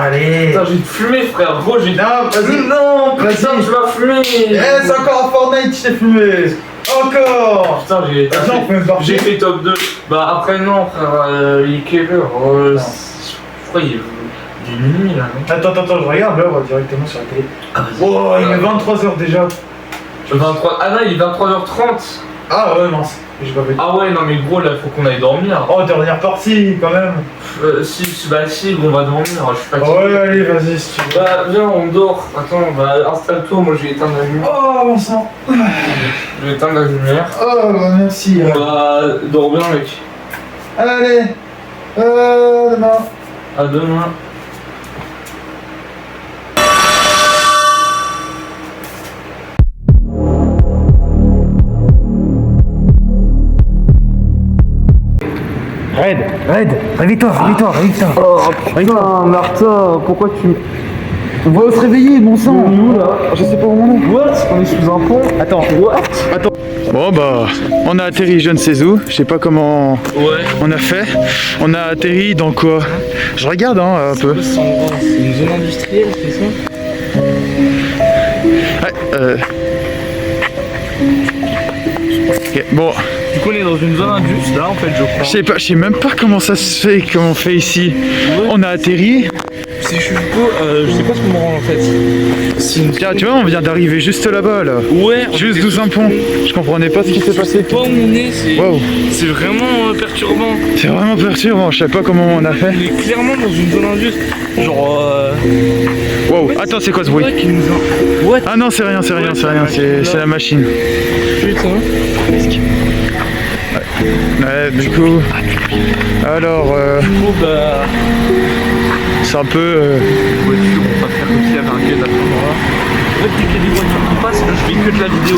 allez. Putain, j'ai fumé, frère. Gros, j'ai. Non, vas-y. Non, putain, Vas-y. tu m'as fumé. Eh, c'est encore un Fortnite, je t'ai fumé. Encore. Putain, Attends, on peut me partir. j'ai fait top 2. Bah, après, non, frère. Il est quelle heure Je crois qu'il est minuit là. Non Attends, je regarde l'heure directement sur la télé. Oh, il est 23h déjà. 23. Ah non, il est 23h30. Ah ouais, mince. J'ai pas fait. Ah ouais, non, mais gros, là, faut qu'on aille dormir. Oh, dernière partie quand même. Si, on va dormir. Je suis fatigué. Ouais, allez, vas-y si tu veux. Bah, viens, on dort. Attends, bah, installe-toi. Moi, je vais éteindre la lumière. Oh, mon sang. Je vais éteindre la lumière. Oh, bah merci. Bah, dors bien, mec. Allez. Demain. À demain. Red, réveille-toi. Oh putain, Martin, pourquoi tu. On va se réveiller, mon sang. On est où là? Je sais pas où on est. What? On est sous un pont? Attends. What? Bon bah, on a atterri je ne sais où, je sais pas comment Ouais. on a fait. On a atterri dans quoi? Je regarde un peu. C'est une zone industrielle, c'est ça? Ouais, ok, bon, Du coup, on est dans une zone industrielle, là en fait, je crois. je sais même pas comment ça se fait, comment on fait ici. Ouais. On a atterri. C'est chelou, je sais pas ce qu'on me rend en fait. Tiens, tu vois, on vient d'arriver juste là-bas là. Ouais, Juste sous un pont. Je comprenais pas ce qui s'est passé. pas où on est, c'est Waouh, c'est vraiment perturbant. c'est vraiment perturbant, je sais pas comment on a fait. On est clairement dans une zone industrielle. Genre. Wow, attends, c'est quoi ce bruit? Ouais, qui nous a. What? Ah non, c'est rien, c'est la machine. Putain. Ouais, du coup. Alors, Du coup, bah. c'est un peu. Voiture, on va faire comme s'il y avait un quai à ce moment-là. En fait, dès qu'il y a des voitures qui passent, je fais que de la vidéo.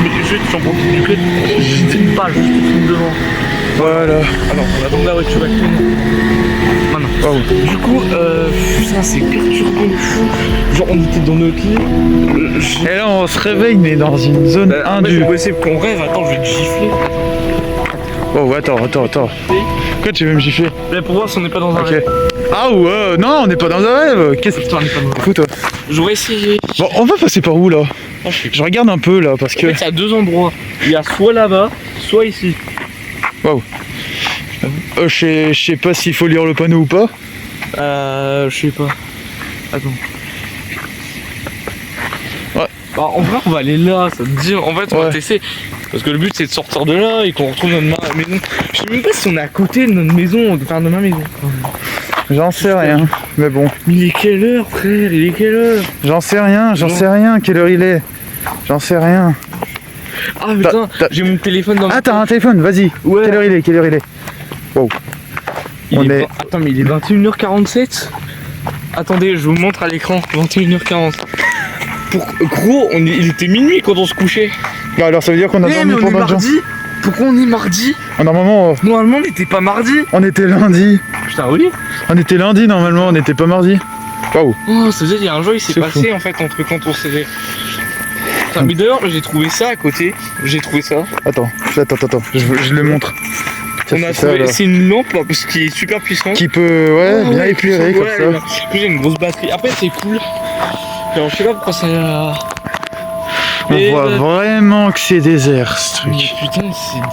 Mais juste, j'en profite du quai. Je filme pas, juste je filme devant. Voilà. Alors, on attend que la voiture elle tourne. Maintenant. Wow. Du coup, putain, c'est perturbant de fou. Genre, on était dans notre lit. Et là, on se réveille, mais dans une zone indue. C'est possible qu'on rêve. Attends, je vais te gifler. Oh, attends. Pourquoi tu veux me gifler? Là, pour voir si on n'est pas dans un Ok. rêve. Ah ouais, non, on n'est pas dans un rêve. Qu'est-ce que Putain, on n'est pas dans un rêve. fous, toi? J'aurais essayé. Bon, on va passer par où là? Ah, je sais pas. Je regarde un peu là, parce En que. fait, il y a deux endroits. Il y a soit là-bas, soit ici. Waouh. Je sais pas s'il faut lire le panneau ou pas. Je sais pas. Attends. Ouais. Bah, en vrai, on va aller là, ça te dit. En fait, on va Ouais. tester. Parce que le but, c'est de sortir de là et qu'on retrouve notre maison. Je sais même pas si on est à côté de notre maison, enfin de ma maison. J'en sais rien. Mais bon. Mais il est quelle heure, frère? Il est quelle heure? J'en sais rien. Quelle heure il est? J'en sais rien. Ah putain, j'ai mon téléphone dans Ah, t'as un téléphone, vas-y. Ouais. Quelle heure il est? Wow. On est. Attends, mais il est 21h47. Attendez, je vous montre à l'écran. 21h40. Gros, il était minuit quand on se couchait. Bah alors ça veut dire qu'on a Eh, mais dormi on est pendant le jour. mardi. Pourquoi on est mardi? Ah, normalement, Normalement, on n'était pas mardi. on était lundi. Putain, oui. On était lundi normalement, on n'était pas mardi. Waouh. Oh, ça veut dire qu'il y a un jour, il s'est C'est passé en fait entre quand on s'est. Putain, mais d'ailleurs, j'ai trouvé ça à côté. J'ai trouvé ça. Attends. Je le montre. Tiens, On a c'est ça, trouvé. là. C'est une lampe là, parce qu'il est super puissant. Qui peut, ouais, bien éclairer comme ça. En plus, j'ai une grosse batterie. Après, c'est cool. Alors, je sais pas pourquoi ça. On voit vraiment que c'est désert ce Mais truc. putain,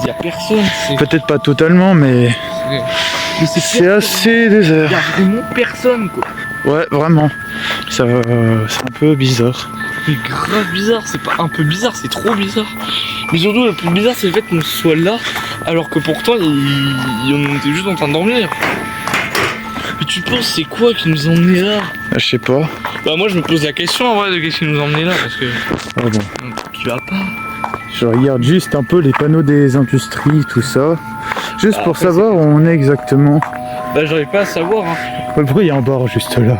y a personne. Peut-être pas totalement, mais Mais c'est assez désert. Y a vraiment personne quoi. Ouais, vraiment. C'est un peu bizarre. C'est grave bizarre, c'est pas un peu bizarre, c'est trop bizarre. Mais surtout, le plus bizarre, c'est le fait qu'on soit là, alors que pourtant, on était juste en train de dormir. Mais tu penses, c'est quoi qui nous a emmenés là? Je sais pas. Bah, moi, je me pose la question en vrai de qu'est-ce qui nous a emmenés là, parce que. Ah bon. Tu vas pas. Je regarde juste un peu les panneaux des industries, tout ça. Juste pour après, savoir où on est exactement. Bah, j'arrive pas à savoir. Hein. Pourquoi il y a un bar juste là?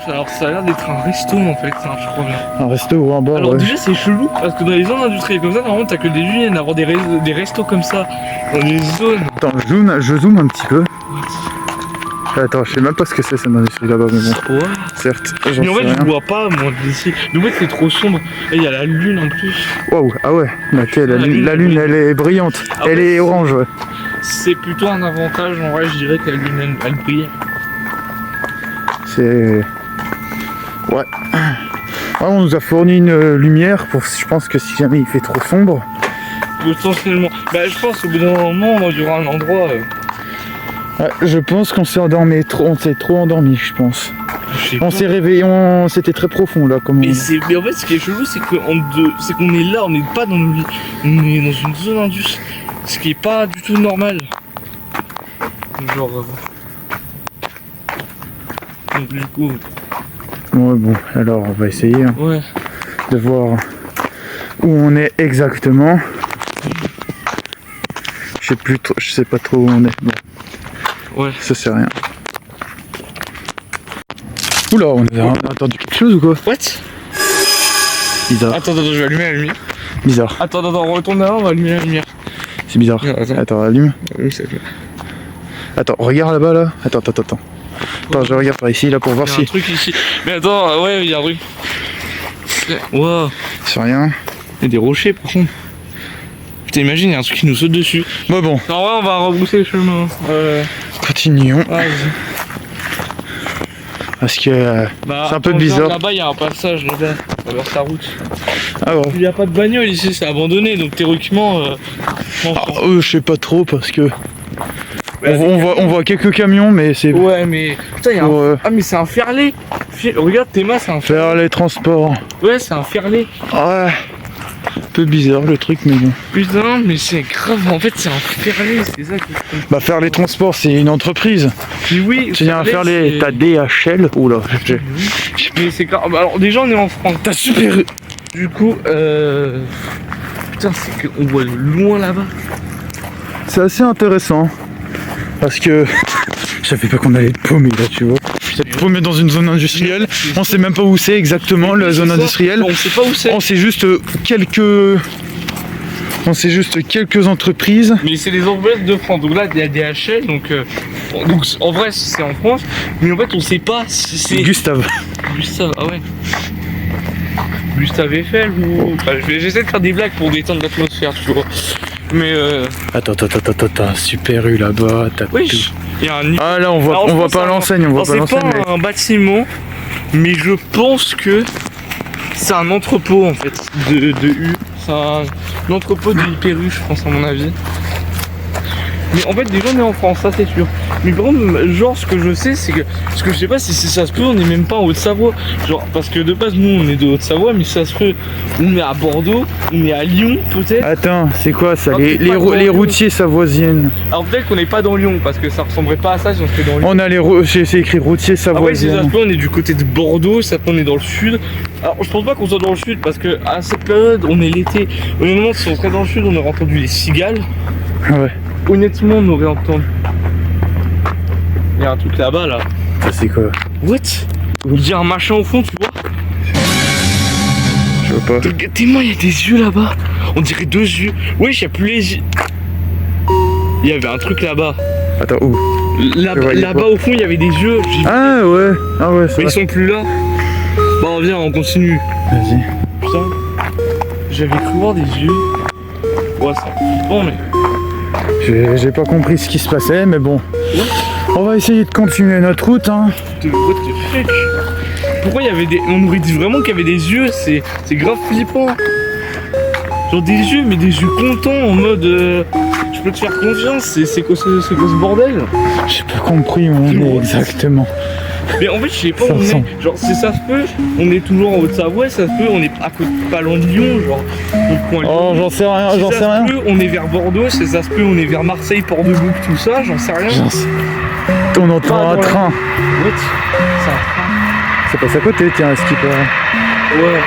Alors, ça a l'air d'être un resto en fait, hein, je crois bien. Un resto ou un bar? Alors ouais. déjà c'est chelou parce que dans les zones industrielles comme ça normalement t'as que des unions d'avoir des restos comme ça dans les zones. Attends, je zoome un petit peu. Attends, je sais même pas ce que c'est cette industrie là-bas, mais bon. Ouais. Certes, j'en Mais en sais fait je rien. vois pas moi d'ici. Mais en fait c'est trop sombre. Et il y a la lune en plus. Waouh, ah ouais, ok, la lune elle est brillante, Ah elle ouais, est orange, ouais. C'est plutôt un avantage en vrai je dirais que la lune elle brille. C'est... Ouais. Ouais, on nous a fourni une lumière pour... Je pense que si jamais il fait trop sombre... Potentiellement. Bah je pense qu'au bout d'un moment on aura un endroit... Ouais, je pense qu'on s'est endormi trop... On s'est trop endormi, je pense. On s'est réveillé, c'était très profond là. Comme mais en fait ce qui est chelou c'est qu'on est là, on n'est pas dans le... On est dans une zone indus. Ce qui est pas du tout normal. Genre... Donc du coup... Ouais bon, alors on va essayer hein, Ouais. de voir où on est exactement. Je sais pas trop où on est. Bon, Ouais. ça c'est rien. Oula, on a entendu quelque chose ou quoi? What? Bizarre. Attends, je vais allumer la lumière. Bizarre. Attends, on retourne là, on va allumer la lumière. C'est bizarre. Attends, allume. Oui, c'est clair. Attends, regarde là-bas là. Attends. Attends, je regarde par ici là pour voir Il y a si... un truc ici. Mais attends, ouais, il y a un truc. Wow. C'est rien. Il y a des rochers par contre. Putain, imagine, il y a un truc qui nous saute dessus. Bon, bon. Non, ouais, on va rebrousser le chemin. Continuons. Vas-y. Parce que Bah, c'est un peu attends, bizarre. Là-bas, il y a un passage là-bas. On va vers sa route. Ah ouais. Il n'y a pas de bagnole ici, c'est abandonné. Donc théoriquement. Je sais pas trop parce que... On voit quelques camions mais c'est... Ouais, mais. Putain, il y a un. Ah, mais c'est un ferlet. Regarde, Théma, c'est un ferlet. Faire les transports. Ouais, c'est un ferlet. Ouais. Un peu bizarre le truc mais bon. Putain, mais c'est grave. En fait, c'est un ferlet. C'est ça qui. Bah faire les transports c'est une entreprise. Mais oui. Tu viens faire les... T'as DHL. Oula. Mais c'est grave. Alors déjà, on est en France. T'as super... Du coup, putain, c'est qu'on voit loin là-bas. C'est assez intéressant. Parce que... Je savais pas qu'on allait être paumé là, tu vois. Être paumé dans une zone industrielle. On sait même pas où c'est exactement la zone industrielle. On sait pas où c'est. On sait juste quelques entreprises. Mais c'est les entreprises de France. Donc là, il y a DHL. Donc en vrai, c'est en France. Mais en fait, on sait pas si c'est. Gustave. Gustave, ah ouais. Gustave Eiffel ou. Enfin, j'essaie de faire des blagues pour détendre l'atmosphère, tu vois. Mais Attends, super U là-bas. oui, il y a un. Ah là, on voit pas l'enseigne, on voit pas l'enseigne. C'est pas un bâtiment, mais je pense que c'est un entrepôt en fait de U. C'est un entrepôt de Hyper U, je pense à mon avis. Mais en fait, déjà on est en France, ça c'est sûr. Mais par contre, genre ce que je sais, c'est que. Parce que je sais pas si ça se peut, on est même pas en Haute-Savoie. Genre, parce que de base, nous on est de Haute-Savoie, mais ça se peut, on est à Bordeaux, on est à Lyon peut-être. Attends, c'est quoi ça? Non, Les routiers savoisiennes. Alors peut-être qu'on n'est pas dans Lyon, parce que ça ressemblerait pas à ça si on serait dans Lyon. On a c'est écrit routiers Ah ouais, si ça se savoisiennes. peut, on est du côté de Bordeaux, ça se peut, on est dans le sud. Alors je pense pas qu'on soit dans le sud, parce que à cette période, on est l'été. Honnêtement, si on serait dans le sud, on aurait entendu les cigales. Ouais. Honnêtement, on aurait entendu. Il y a un truc là-bas, là. Ça c'est quoi? What? Il y a un machin au fond, tu vois? Je vois pas. Regardez-moi, il y a des yeux là-bas. On dirait 2 yeux. Oui, il y a plus les yeux. Il y avait un truc là-bas. Attends, où? Là-bas au fond, il y avait des yeux. Ah ouais, c'est Mais ils vrai. sont plus là. Bon, viens, on continue. Vas-y. Putain, j'avais cru voir des yeux. Ouais, ça. Bon, mais. J'ai pas compris ce qui se passait, mais bon. On va essayer de continuer notre route, hein. What the fuck? Pourquoi il y avait des. On aurait dit vraiment qu'il y avait des yeux, c'est grave flippant. Genre des yeux, mais des yeux contents en mode. Je peux te faire confiance, c'est quoi ce bordel? J'ai pas compris où on est exactement. Mais en fait, je sais pas Ça où on ressemble. est. Genre, si ça se peut, on est toujours en Haute-Savoie, ça se peut, on est à côté, pas loin de Lyon, genre. Dans le coin de Oh, Lyon. j'en sais rien, Si j'en ça sais rien. se peut, on est vers Bordeaux, si ça se peut, on est vers Marseille, Port-de-Bouc, tout ça, j'en sais rien. On entend un train. What? C'est un train. Ça passe à côté, tiens, ce qui peut. Ouais.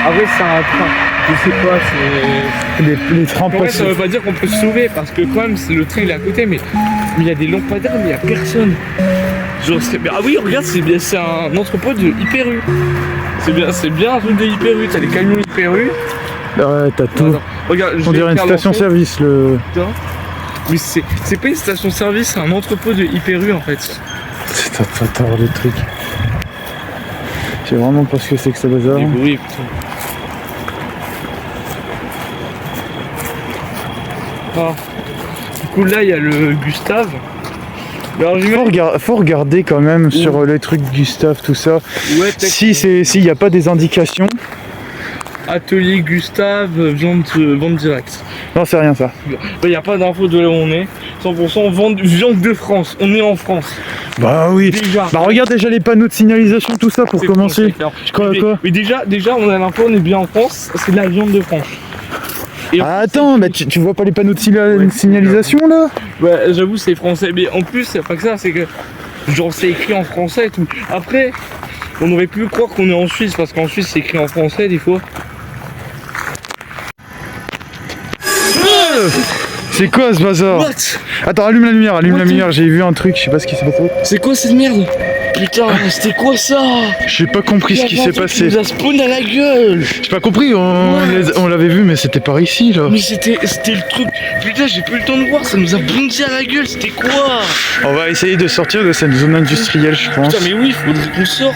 Ah ouais, c'est un train. Je sais pas, c'est. Les trains En vrai, passent. ça veut pas dire qu'on peut se sauver parce que quand même le train il est à côté, mais il y a des lampadaires, mais il y a personne. Genre, ah oui, regarde, c'est un entrepôt de Hyper U. C'est bien un truc de Hyper U. T'as les camions Hyper U. Ouais, t'as tout. Attends, regarde, je On vais dirait une faire station-service, le. Putain. Mais c'est pas une station-service, c'est un entrepôt de Hyper U en fait. Attends, le truc. Je sais vraiment pas ce que c'est que ce bazar. Des bruits, putain. Ah. Du coup là il y a le Gustave. Alors, Faut regarder quand même sur les trucs Gustave, tout ça. Ouais, S'il n'y a pas des indications. Atelier Gustave, vente directe. Non, c'est rien ça. Il n'y a pas d'infos de là où on est. 100% viande de France. On est en France. Bah oui. Déjà. Bah regarde déjà les panneaux de signalisation, tout ça pour C'est commencer. français, mais déjà, on a l'info, on est bien en France. C'est de la viande de France. Et Ah, attends, mais tu vois pas les panneaux de signalisation là? Ouais, j'avoue, c'est français. Mais en plus, c'est pas que ça, c'est que genre c'est écrit en français et tout. Après, on aurait pu croire qu'on est en Suisse parce qu'en Suisse c'est écrit en français des fois. C'est quoi ce bazar? What? Attends, allume la lumière, j'ai vu un truc, je sais pas ce qui s'est passé. C'est quoi cette merde? Putain, c'était quoi ça? J'ai pas compris ce qui s'est passé. Il nous a spawn à la gueule. J'ai pas compris, on l'avait vu mais c'était par ici là. Mais c'était le truc. Putain, j'ai plus le temps de voir, ça nous a bondi à la gueule, c'était quoi? On va essayer de sortir de cette zone industrielle, je pense. Putain, mais oui, faudrait qu'on sorte.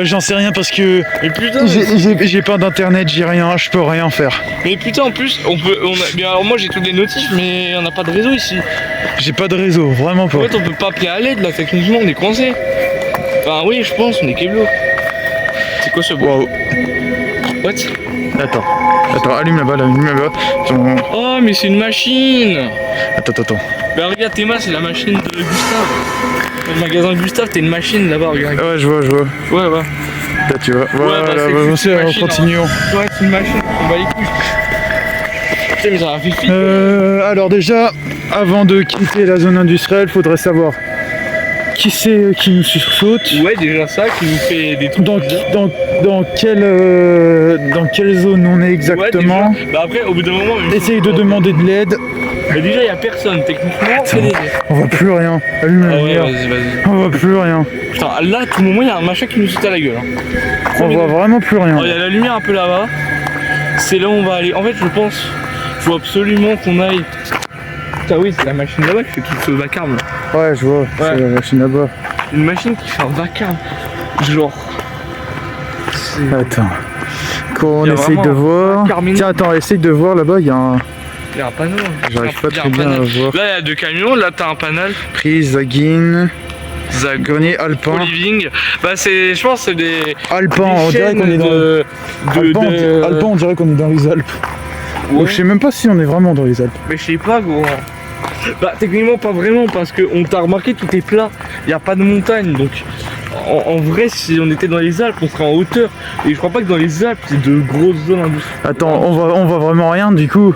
J'en sais rien parce que Mais putain, j'ai pas d'internet, j'ai rien, je peux rien faire. mais putain, en plus, bien alors moi j'ai toutes les notifs, mais on n'a pas de réseau ici. J'ai pas de réseau, vraiment pas. En fait, on peut pas appeler à l'aide là, techniquement, on est coincé. Enfin, oui, je pense, on est keblo. C'est quoi ce bois? Waouh. What? Attends, allume là-bas. Oh, mais c'est une machine. Attends. Bah, regarde, Théma, c'est la machine de Gustave. Dans le magasin Gustave, t'as une machine là-bas, regarde. Ouais, je vois. Ouais. Là, tu vois. Voilà, c'est une machine, continuons. Ouais, c'est une machine, on va les couilles. Putain, mais ça a fait fit. Alors déjà, avant de quitter la zone industrielle, faudrait savoir qui c'est qui nous sursaute. Ouais, déjà ça, qui nous fait des trucs. Dans quelle zone on est exactement. Ouais, déjà. Bah après, au bout d'un moment... Essaye de demander de l'aide. Mais déjà, y a personne, techniquement, c'est des... On voit plus rien. Allume la Ah ouais, lumière. vas-y. On voit plus rien. Putain, là, à tout moment, y a un machin qui nous saute à la gueule. Hein. On voit vraiment plus rien. Il y a la lumière un peu là-bas. C'est là où on va aller. En fait, je pense, faut absolument qu'on aille. Putain, oui, c'est la machine là-bas qui fait tout ce vacarme. Là. Ouais, je vois. C'est la machine là-bas. Une machine qui fait un vacarme. Genre. Attends. Qu'on essaye de voir. Tiens, attends, essaye de voir là-bas. Il y a un. Il y a un panneau. J'arrive pas très bien à voir. Là, il y a deux camions. Là, t'as un panel. Prise, Zaguine. Grenier Alpin. Living. Bah, c'est. Je pense que c'est des. Alpin, on dirait qu'on est dans. Alpin, on dirait qu'on est dans les Alpes. Ouais. Je sais même pas si on est vraiment dans les Alpes. Mais je sais pas, gros. Bah, techniquement, pas vraiment, parce qu'on t'a remarqué, tout est plat. Il n'y a pas de montagne, donc. En vrai, si on était dans les Alpes, on serait en hauteur. Et je crois pas que dans les Alpes, il y ait de grosses zones industrielles. Attends, on voit vraiment rien du coup.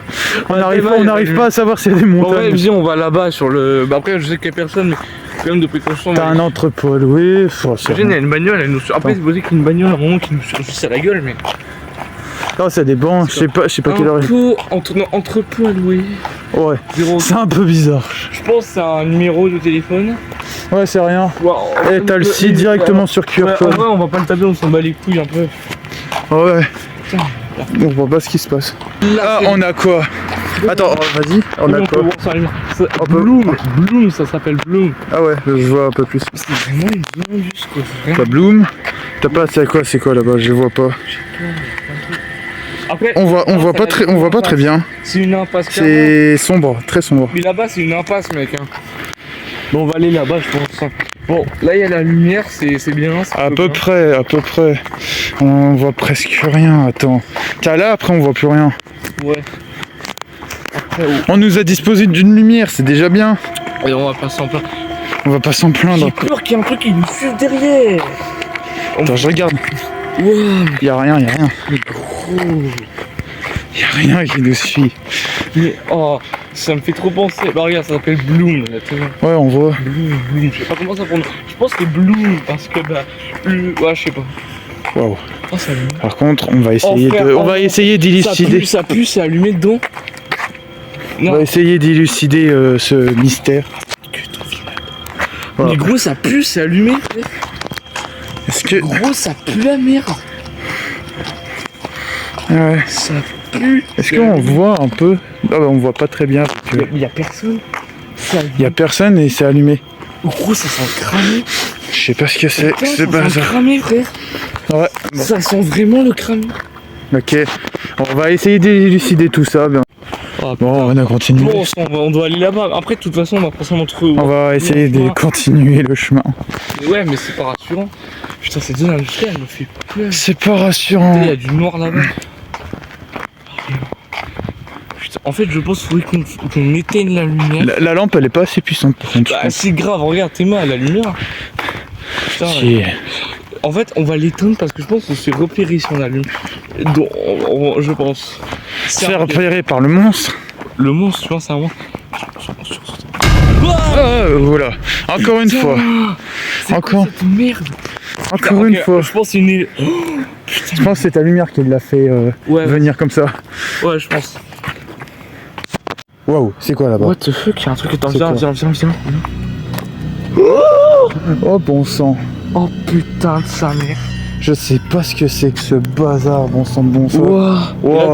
On n'arrive pas à savoir s'il y a des montagnes. Ouais, viens, on va là-bas sur le. Bah après, je sais qu'il y a personne, mais quand même de précaution. T'as un entrepôt à louer. Il y a une bagnole, elle nous. Après, c'est posé qu'il y a une bagnole à un moment qui nous surgisse à la gueule, mais. Oh, ça dépend, je sais pas quelle heure il est. Entrepôt à louer. Ouais, 0. c'est un peu bizarre. Je pense que c'est un numéro de téléphone. Ouais, c'est rien. Wow. Et t'as le site directement sur QR Ouais, en code. vrai, on va pas le taper, on s'en bat les couilles un peu. Ouais. On voit pas ce qui se passe. Là, on a quoi? Attends, vas-y, on a quoi? Bloom, ça s'appelle Bloom. Ah ouais, je vois un peu plus. C'est vraiment une zone juste quoi. T'as Bloom. T'as pas, c'est quoi là-bas? Je vois pas. Après, on voit pas très bien. C'est une impasse. C'est sombre, très sombre. Mais là-bas, c'est une impasse, mec. Hein. Bon, on va aller là-bas, je pense. Bon, là, il y a la lumière, c'est bien. À peu près. On voit presque rien. Attends. Tiens, là, après, on voit plus rien. Ouais. Après, on nous a disposé d'une lumière, c'est déjà bien. Et on va pas s'en plaindre. On va pas s'en plaindre. J'ai peur qu'il y ait un truc qui nous suive derrière. Attends, je regarde. Wow. Y'a rien. Mais gros. Y'a rien qui nous suit. Mais oh, ça me fait trop penser. Bah regarde, ça s'appelle Bloom là, tu vois. Ouais, on voit. Bloom. Je sais pas comment ça prononce. Je pense que c'est Bloom parce que bah. Ouais, je sais pas. Waouh. Oh, ça allume. Par contre, on va essayer d'élucider. Ça pue, c'est allumé dedans. Non. On va essayer d'élucider ce mystère. Voilà. Mais gros, ça pue, c'est allumé. Est-ce que. Gros, ça pue la merde. Ouais. Ça pue. Est-ce qu'on voit un peu? Ah bah on voit pas très bien. Il y a personne. Il y a personne et c'est allumé. Gros, ça sent cramé. Je sais pas ce que c'est. C'est pas ça. Ça sent cramé, frère. Ouais. Bon. Ça sent vraiment le cramé. Ok. On va essayer d'élucider tout ça. Bien. Oh, Bon, on a continué. Bon, on doit aller là-bas. Après, de toute façon, on va forcément trouver. On va essayer de continuer le chemin. Ouais, mais c'est pas rassurant. Putain, cette zone industrielle, elle me fait peur. C'est pas rassurant. Il y a du noir là-bas. Putain, en fait, je pense qu'il faudrait qu'on éteigne la lumière. La lampe, elle est pas assez puissante par contre. Bah, c'est grave, regarde tes mains à la lumière. Putain, Si. en fait, on va l'éteindre parce que je pense qu'on s'est repéré si on allume. Donc, je pense. Se faire repérer par le monstre. Le monstre, tu vois, c'est un monstre. Ah, voilà. Encore une fois. Encore. Cette merde. Encore une fois. Je pense que c'est une. Oh, Je pense que c'est ta lumière qui l'a fait venir comme ça. ouais, je pense. Waouh, c'est quoi là-bas? What the fuck, il y a un truc. Attends, C'est viens. Oh bon sang. Oh putain de sa mère. Je sais pas ce que c'est que ce bazar, bon sang de bon sang. Wow. Wow.